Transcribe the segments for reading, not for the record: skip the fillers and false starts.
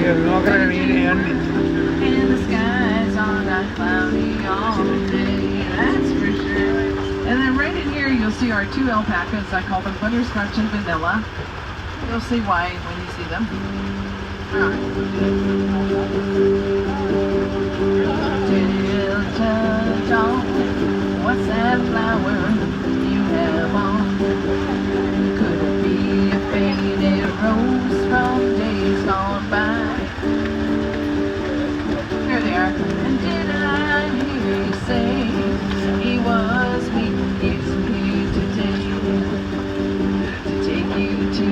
And the skies are not cloudy all day, that's for sure. And then right in here you'll see our two alpacas. I call them Butterscotch and Vanilla. You'll see why when you see them. Delta dawn, what's that flower you have on? Could it be a faded rose from days gone by? Here they are. And did I hear you say he was meeting you today to take you to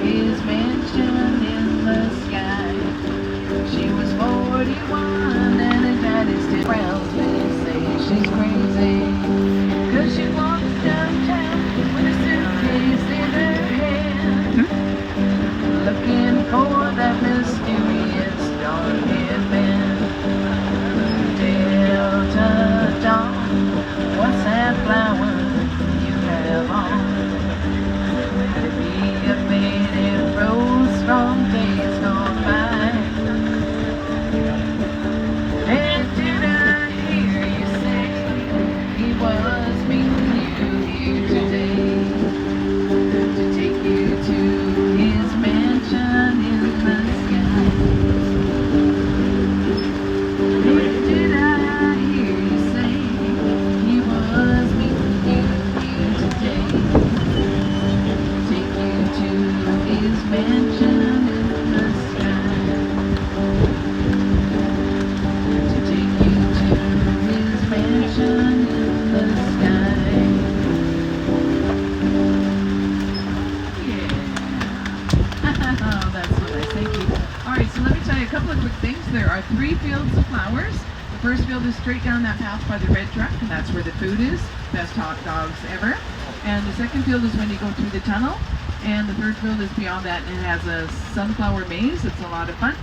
his mansion in the sky? She was 41 and her daddy still rounds me, say she's crazy, 'cause she walks downtown with a suitcase in her hand, looking for that mysterious dark-haired man. Delta dawn, what's that flower you have on? Could it be a faded rose from days gone by? And did I hear you say he was meeting you here today to take you to his mansion in the sky? And did I hear you say he was meeting you here today to take you to his mansion in the sky? To take you to his mansion in the sky. Yeah. Oh, that's so nice. Thank you. All right, so let me tell you a couple of quick things. There are 3 fields of flowers. The first field is straight down that path by the red truck, and that's where the food is. Best hot dogs ever. And the second field is when you go through the tunnel. And the third field is beyond that, and it has a sunflower maze. It's a lot of fun.